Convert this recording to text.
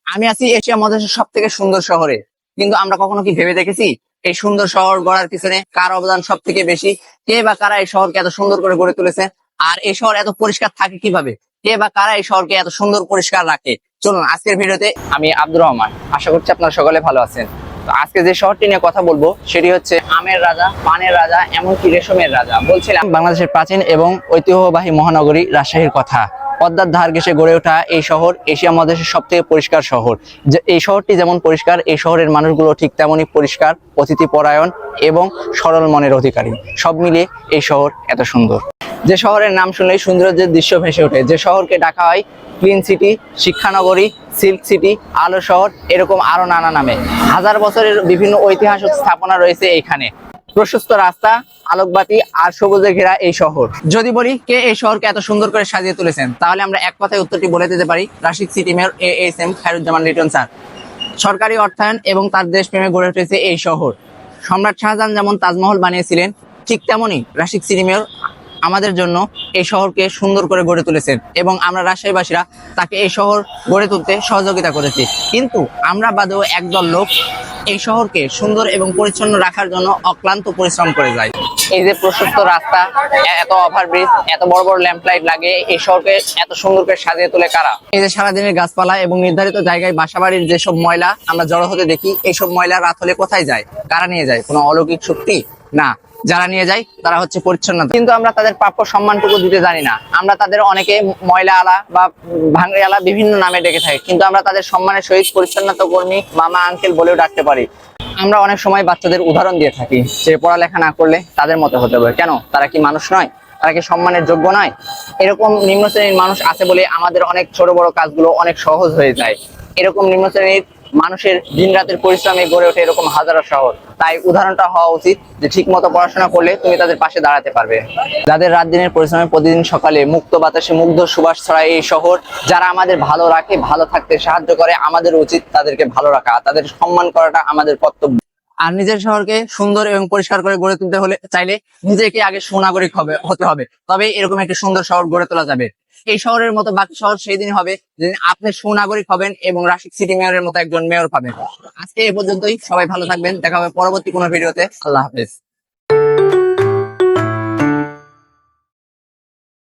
আমি আছি এশিয়া মহাদেশের সব থেকে সুন্দর শহরে, কিন্তু আমরা কখনো কি ভেবে দেখেছি এই সুন্দর শহর গড়ার পিছনে কার অবদান সব থেকে বেশি? কে বা কারা এই শহরকে এত সুন্দর করে গড়ে তুলেছে? আর এই শহর এত পরিষ্কার থাকে কিভাবে? কে বা কারা এই শহরকে এত সুন্দর পরিষ্কার রাখে? চলুন আজকের ভিডিওতে। আমি আব্দুর রহমান, আশা করছি আপনারা সকলে ভালো আছেন। তো আজকে যে শহরটি নিয়ে কথা বলবো সেটি হচ্ছে আমের রাজা, পানের রাজা, এমনকি রেশমের রাজা। বলছিলাম বাংলাদেশের প্রাচীন এবং ঐতিহ্যবাহী মহানগরী রাজশাহীর কথা। পদ্মার ধার ঘেঁষে গড়ে ওঠা এই শহর এশিয়া মহাদেশের সব থেকে পরিষ্কার শহর। যে এই শহরটি যেমন পরিষ্কার, এই শহরের মানুষগুলো ঠিক তেমনই পরিষ্কার, অতিথি পরায়ণ এবং সরল মনের অধিকারী। সব মিলিয়ে এই শহর এত সুন্দর। যে শহরের নাম শুনলেই সৌন্দর্যের দৃশ্য ভেসে ওঠে, যে শহরকে ডাকা হয় ক্লিন সিটি, শিক্ষানগরী, সিল্ক সিটি, আলো শহর, এরকম আরো নানা নামে। হাজার বছরের বিভিন্ন ঐতিহাসিক স্থাপনা রয়েছে এইখানে। প্রশস্ত রাস্তা, আলোকবাতি আর সবুজে ঘেরা এই শহর। যদি বলি কে এই শহরকে এত সুন্দর করে সাজিয়ে তুলেছেন, তাহলে আমরা এক কথায় উত্তরটি বলে দিতে পারি Rashid city mayor ASM Khairuzzaman Liton sir. সরকারি অর্থায়ন এবং তার দেশপ্রেমে গড়ে উঠেছে এই শহর। সম্রাট শাহজাহান যেমন তাজমহল বানিয়েছিলেন, ঠিক তেমনই রাশিদ সিটি মেয়র আমাদের জন্য এই শহরকে সুন্দর করে গড়ে তুলেছেন এবং আমরা রাজশাহীবাসীরা তাকে এই শহর গড়ে তুলতে সহযোগিতা করেছি। কিন্তু আমরা বাদেও একদল লোক এই শহরকে সুন্দর এবং পরিচ্ছন্ন রাখার জন্য অক্লান্ত পরিশ্রম করে যায়। এই যে প্রশস্ত রাস্তা, এত ওভারব্রিজ, এত বড় বড় ল্যাম্প লাইট লাগে, এই শহরকে এত সুন্দর করে সাজিয়ে তোলে কারা? এই যে সারাদিনের গাছপালা এবং নির্ধারিত জায়গায় বাসাবাড়ির যেসব ময়লা আমরা জড়ো হতে দেখি, এইসব ময়লা রাত হলে কোথায় যায়? কারা নিয়ে যায়? কোনো অলৌকিক শক্তি? না, যারা নিয়ে যায় তারা হচ্ছে পরিচ্ছন্নতা। কিন্তু আমরা তাদের প্রাপ্য সম্মানটুকু দিতে জানি না। আমরা তাদের অনেকে ময়লা আলা বা ভাঙড়ি আলা বিভিন্ন নামে ডেকে থাকি, কিন্তু আমরা তাদের সম্মানের সহিত পরিচ্ছন্নতা কর্মী, মামা, আঙ্কেল বলেও ডাকতে পারি। আমরা অনেক সময় বাচ্চাদের উদাহরণ দিয়ে থাকি যে পড়ালেখা না করলে তাদের মতো হতে হবে। কেন? তারা কি মানুষ নয়? তারা কি সম্মানের যোগ্য নয়? এরকম নিম্ন শ্রেণীর মানুষ আছে বলে আমাদের অনেক ছোট বড় কাজগুলো অনেক সহজ হয়ে যায়। এরকম নিম্ন শ্রেণীর মানুষের দিন রাতের পরিশ্রমে গড়ে ওঠে এরকম হাজারো শহর। তাই উদাহরণটা হওয়া উচিত যে ঠিক মতো পড়াশোনা করলে তুমি তাদের পাশে দাঁড়াতে পারবে। যাদের রাত দিনের পরিশ্রমে প্রতিদিন সকালে মুক্ত বাতাসে মুগ্ধ সুবাস ছড়ায় এই শহর, যারা আমাদের ভালো রাখে, ভালো থাকতে সাহায্য করে, আমাদের উচিত তাদেরকে ভালো রাখা, তাদের সম্মান করাটা আমাদের কর্তব্য। আর নিজের শহরকে সুন্দর এবং পরিষ্কার করে গড়ে তুলতে হলে চাইলে নিজেকে আগে সুনাগরিক হতে হবে, তবে এরকম একটি সুন্দর শহর গড়ে তোলা যাবে। এই শহরের মতো বাকি শহর সেই দিন হবে যেদিন আপনি সুনাগরিক হবেন এবং রাশিদ সিটি মেয়রের মতো একজন মেয়র পাবেন। আজকে এ পর্যন্তই, সবাই ভালো থাকবেন, দেখা হবে পরবর্তী কোনো ভিডিওতে। আল্লাহ হাফেজ।